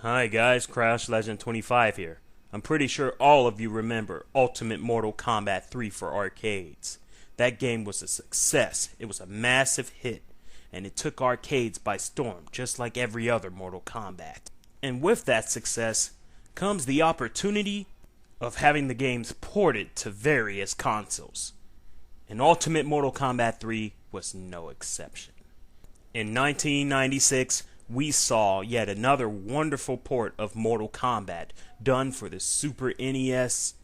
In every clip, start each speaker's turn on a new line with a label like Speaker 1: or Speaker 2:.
Speaker 1: Hi guys, Crash Legend 25 here. I'm pretty sure all of you remember Ultimate Mortal Kombat 3 for arcades. That game was a success. It was a massive hit, and it took arcades by storm, just like every other Mortal Kombat. And with that success comes the opportunity of having the games ported to various consoles. And Ultimate Mortal Kombat 3 was no exception. In 1996, we saw yet another wonderful port of Mortal Kombat done for the Super NES,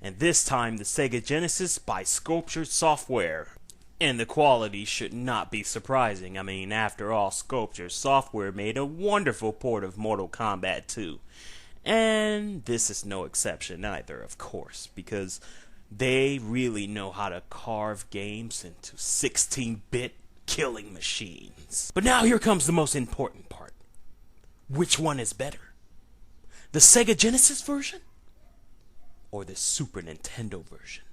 Speaker 1: and this time the Sega Genesis by Sculpture Software. And the quality should not be surprising. I mean, after all, Sculpture Software made a wonderful port of Mortal Kombat 2. And this is no exception either, of course, because they really know how to carve games into 16-bit killing machines. But now here comes the most important part. Which one is better? The Sega Genesis version? Or the Super Nintendo version?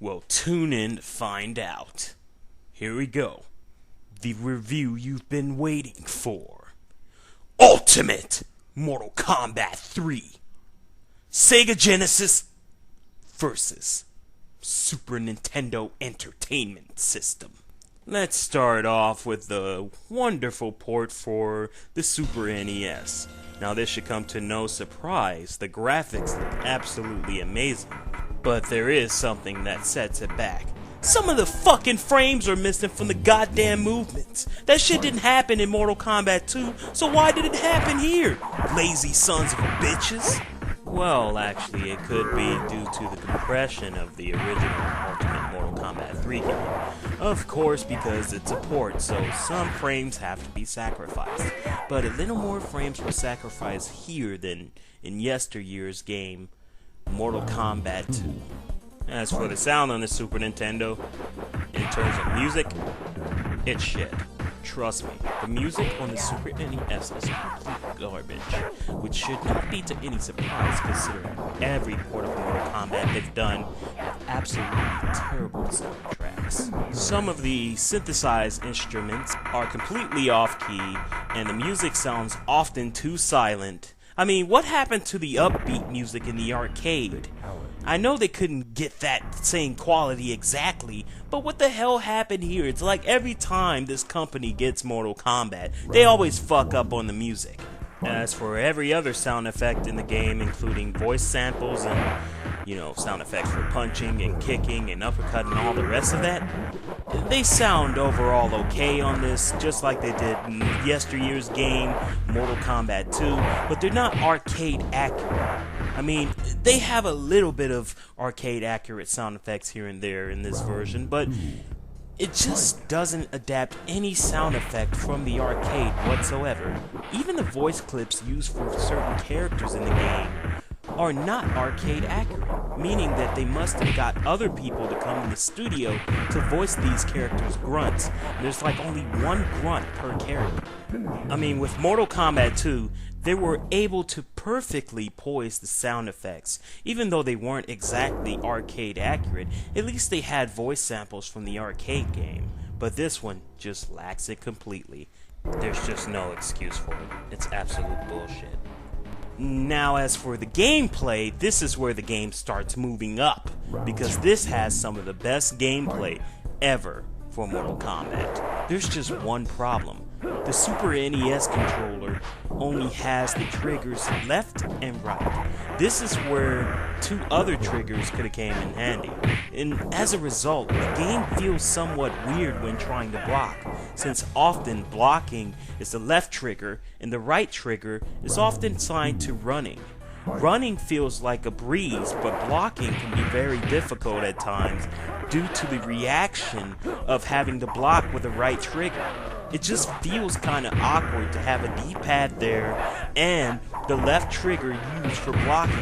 Speaker 1: Well, tune in to find out. Here we go. The review you've been waiting for. Ultimate Mortal Kombat 3. Sega Genesis versus Super Nintendo Entertainment System. Let's start off with the wonderful port for the Super NES. Now this should come to no surprise, the graphics look absolutely amazing. But there is something that sets it back. Some of the fucking frames are missing from the goddamn movements. That shit didn't happen in Mortal Kombat 2, so why did it happen here? Lazy sons of bitches. Well, actually, it could be due to the compression of the original Ultimate Mortal Kombat 3 game. Of course, because it's a port, so some frames have to be sacrificed. But a little more frames were sacrificed here than in yesteryear's game, Mortal Kombat 2. As for the sound on the Super Nintendo, in terms of music, it's shit. Trust me, the music on the Super NES is complete garbage, which should not be to any surprise considering every port of Mortal Kombat they've done have absolutely terrible soundtracks. Some of the synthesized instruments are completely off-key, and the music sounds often too silent. I mean, what happened to the upbeat music in the arcade? I know they couldn't get that same quality exactly, but what the hell happened here? It's like every time this company gets Mortal Kombat, they always fuck up on the music. As for every other sound effect in the game, including voice samples and, sound effects for punching and kicking and uppercut and all the rest of that, they sound overall okay on this, just like they did in yesteryear's game, Mortal Kombat 2, but they're not arcade accurate. I mean, they have a little bit of arcade accurate sound effects here and there in this version, but it just doesn't adapt any sound effect from the arcade whatsoever. Even the voice clips used for certain characters in the game are not arcade accurate, meaning that they must have got other people to come in the studio to voice these characters' grunts. There's like only one grunt per character. I mean, with Mortal Kombat 2, they were able to perfectly poise the sound effects. Even though they weren't exactly arcade accurate, at least they had voice samples from the arcade game. But this one just lacks it completely. There's just no excuse for it. It's absolute bullshit. Now, as for the gameplay, this is where the game starts moving up, because this has some of the best gameplay ever for Mortal Kombat. There's just one problem. The Super NES controller only has the triggers left and right. This is where two other triggers could have came in handy. And as a result, the game feels somewhat weird when trying to block, since often blocking is the left trigger and the right trigger is often assigned to running. Running feels like a breeze, but blocking can be very difficult at times due to the reaction of having to block with the right trigger. It just feels kind of awkward to have a D-pad there and the left trigger used for blocking.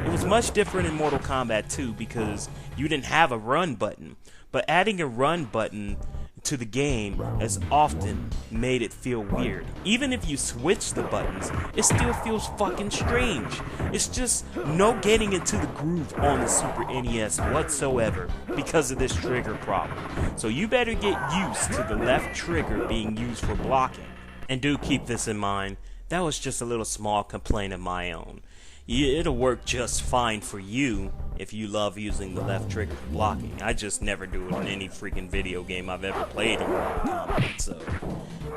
Speaker 1: It was much different in Mortal Kombat 2 because you didn't have a run button, but adding a run button to the game has often made it feel weird. Even if you switch the buttons, it still feels fucking strange. It's just no getting into the groove on the Super NES whatsoever because of this trigger problem. So you better get used to the left trigger being used for blocking. And do keep this in mind, That was just a little small complaint of my own. It'll work just fine for you if you love using the left trigger for blocking. I just never do it in any freaking video game I've ever played in Mortal Kombat, so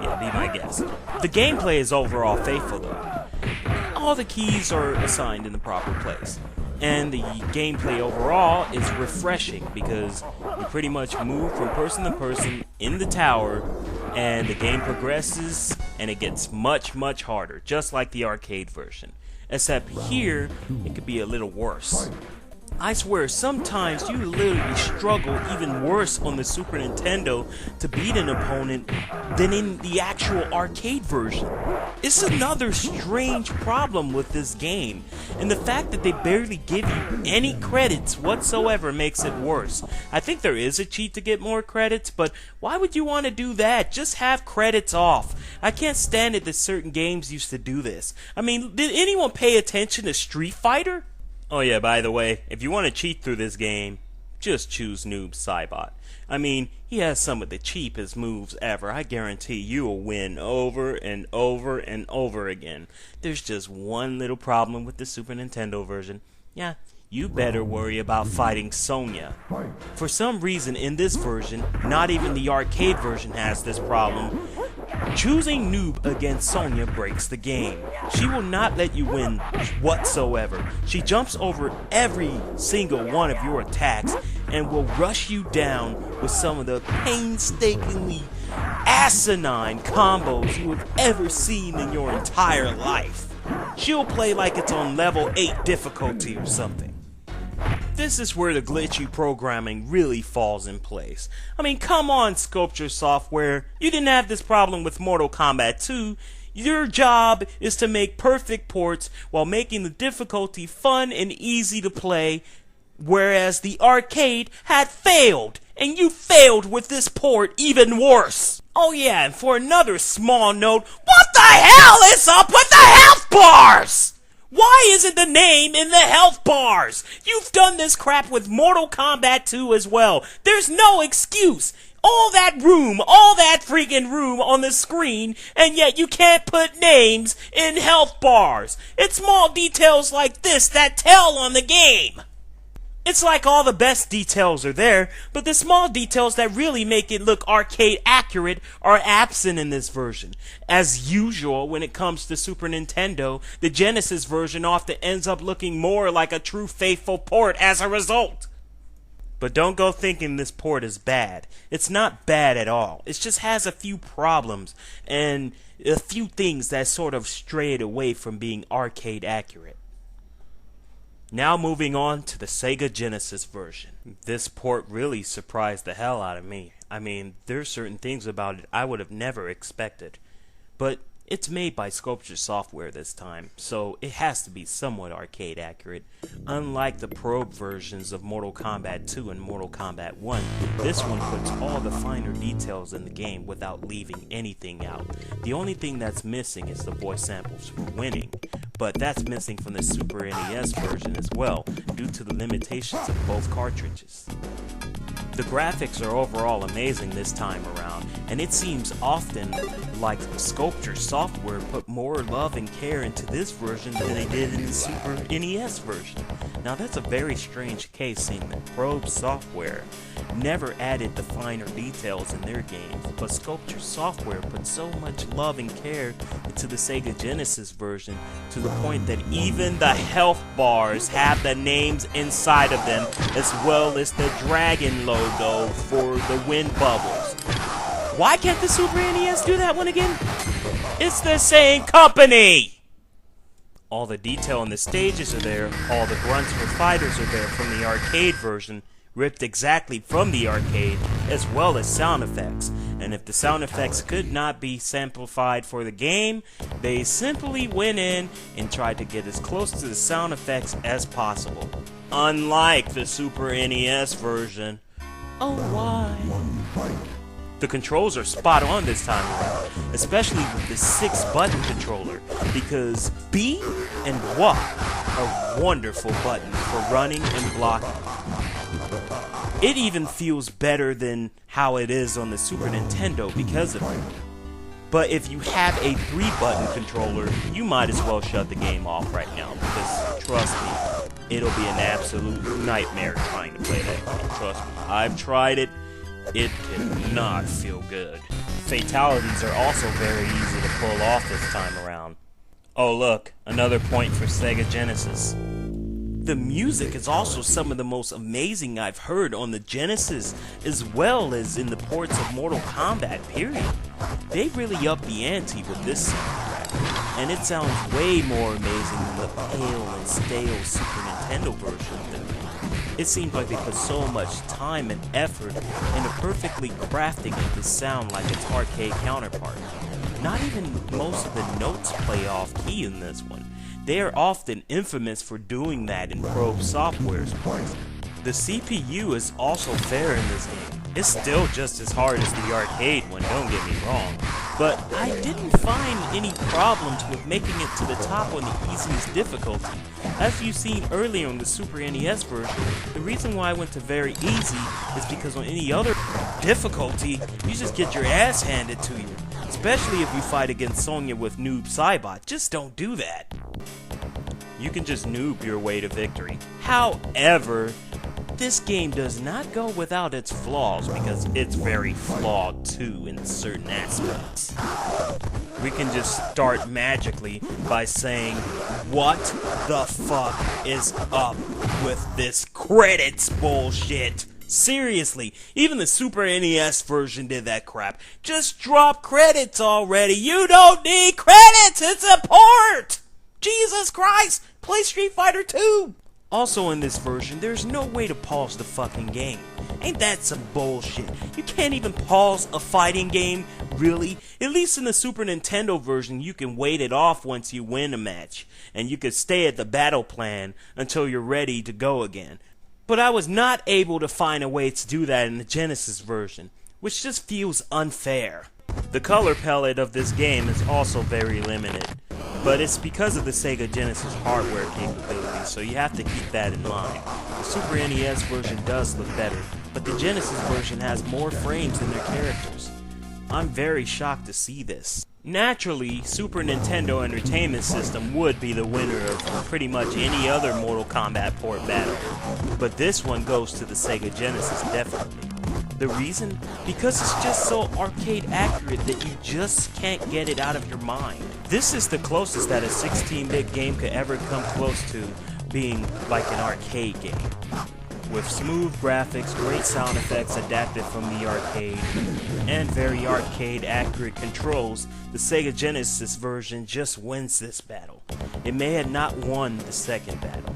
Speaker 1: yeah, be my guest. The gameplay is overall faithful though. All the keys are assigned in the proper place. And the gameplay overall is refreshing because you pretty much move from person to person in the tower, and the game progresses and it gets much, much harder, just like the arcade version. Except here, it could be a little worse. I swear, sometimes you literally struggle even worse on the Super Nintendo to beat an opponent than in the actual arcade version. It's another strange problem with this game, and the fact that they barely give you any credits whatsoever makes it worse. I think there is a cheat to get more credits, but why would you want to do that? Just have credits off. I can't stand it that certain games used to do this. I mean, did anyone pay attention to Street Fighter? Oh yeah, by the way, if you want to cheat through this game, just choose Noob Saibot. I mean, he has some of the cheapest moves ever. I guarantee you will win over and over and over again. There's just one little problem with the Super Nintendo version. Yeah, you better worry about fighting Sonya. For some reason in this version, not even the arcade version has this problem. Choosing Noob against Sonya breaks the game. She will not let you win whatsoever. She jumps over every single one of your attacks and will rush you down with some of the painstakingly asinine combos you have ever seen in your entire life. She'll play like it's on level 8 difficulty or something. This is where the glitchy programming really falls in place. I mean, come on, Sculpture Software. You didn't have this problem with Mortal Kombat 2. Your job is to make perfect ports while making the difficulty fun and easy to play, whereas the arcade had failed, and you failed with this port even worse. Oh yeah, and for another small note, what the hell is up with the health bars? Why isn't the name in the health bars? You've done this crap with Mortal Kombat 2 as well. There's no excuse. All that freaking room on the screen, and yet you can't put names in health bars. It's small details like this that tell on the game. It's like all the best details are there, but the small details that really make it look arcade accurate are absent in this version. As usual, when it comes to Super Nintendo, the Genesis version often ends up looking more like a true faithful port as a result. But don't go thinking this port is bad. It's not bad at all. It just has a few problems and a few things that sort of stray it away from being arcade accurate. Now moving on to the Sega Genesis version. This port really surprised the hell out of me. I mean, there's certain things about it I would have never expected. But it's made by Sculpture Software this time, so it has to be somewhat arcade accurate. Unlike the probe versions of Mortal Kombat 2 and Mortal Kombat 1, this one puts all the finer details in the game without leaving anything out. The only thing that's missing is the voice samples for winning, but that's missing from the Super NES version as well, due to the limitations of both cartridges. The graphics are overall amazing this time around, and it seems often like Sculpture Software put more love and care into this version than they did in the Super NES version. Now that's a very strange case, seeing that Probe Software never added the finer details in their games, but Sculpture Software put so much love and care into the Sega Genesis version to the point that even the health bars have the names inside of them, as well as the dragon logo for the wind bubbles. Why can't the Super NES do that one again? It's the same company! All the detail in the stages are there, all the grunts for fighters are there from the arcade version, ripped exactly from the arcade, as well as sound effects. And if the sound effects could not be simplified for the game, they simply went in and tried to get as close to the sound effects as possible. Unlike the Super NES version. Oh, why? The controls are spot on this time around, especially with the 6-button controller, because B and W are wonderful buttons for running and blocking. It even feels better than how it is on the Super Nintendo because of it. But if you have a 3-button controller, you might as well shut the game off right now, because trust me, it'll be an absolute nightmare trying to play that game. Trust me, I've tried it. It did not feel good. Fatalities are also very easy to pull off this time around. Oh look, another point for Sega Genesis. The music is also some of the most amazing I've heard on the Genesis, as well as in the ports of Mortal Kombat, period. They really upped the ante with this soundtrack, and it sounds way more amazing than the pale and stale Super Nintendo version of the game. It seems like they put so much time and effort into perfectly crafting it to sound like its arcade counterpart. Not even most of the notes play off key in this one. They are often infamous for doing that in probe software's parts. The CPU is also fair in this game. It's still just as hard as the arcade one, don't get me wrong. But I didn't find any problems with making it to the top on the easiest difficulty. As you've seen earlier on the Super NES version, the reason why I went to very easy is because on any other difficulty, you just get your ass handed to you. Especially if you fight against Sonya with Noob Saibot. Just don't do that. You can just noob your way to victory. However, this game does not go without its flaws, because it's very flawed too in certain aspects. We can just start magically by saying, what the fuck is up with this credits bullshit? Seriously, even the Super NES version did that crap. Just drop credits already. You don't need credits. It's a port. Jesus Christ. Play Street Fighter 2. Also in this version, there's no way to pause the fucking game. Ain't that some bullshit? You can't even pause a fighting game? Really? At least in the Super Nintendo version, you can wait it off once you win a match. And you can stay at the battle plan until you're ready to go again. But I was not able to find a way to do that in the Genesis version, which just feels unfair. The color palette of this game is also very limited, but it's because of the Sega Genesis hardware capabilities, so you have to keep that in mind. The Super NES version does look better, but the Genesis version has more frames than their characters. I'm very shocked to see this. Naturally, Super Nintendo Entertainment System would be the winner of pretty much any other Mortal Kombat port battle, but this one goes to the Sega Genesis definitely. The reason? Because it's just so arcade accurate that you just can't get it out of your mind. This is the closest that a 16-bit game could ever come close to being like an arcade game. With smooth graphics, great sound effects adapted from the arcade, and very arcade accurate controls, the Sega Genesis version just wins this battle. It may have not won the second battle,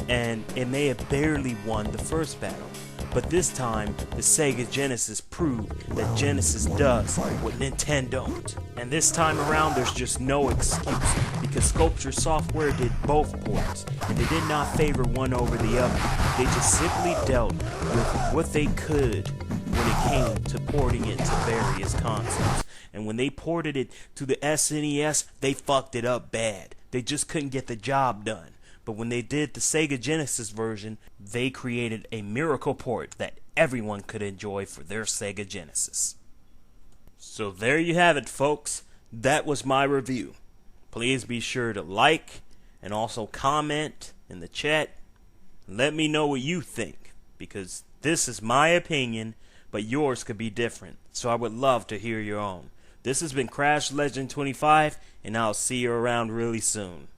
Speaker 1: and it may have barely won the first battle. But this time, the Sega Genesis proved that Genesis does what Nintendo don't. And this time around, there's just no excuse, because Sculpture Software did both ports, and they did not favor one over the other. They just simply dealt with what they could when it came to porting it to various consoles. And when they ported it to the SNES, they fucked it up bad. They just couldn't get the job done. But when they did the Sega Genesis version, they created a miracle port that everyone could enjoy for their Sega Genesis. So there you have it, folks. That was my review. Please be sure to like and also comment in the chat. Let me know what you think, because this is my opinion, but yours could be different. So I would love to hear your own. This has been Crash Legend 25, and I'll see you around really soon.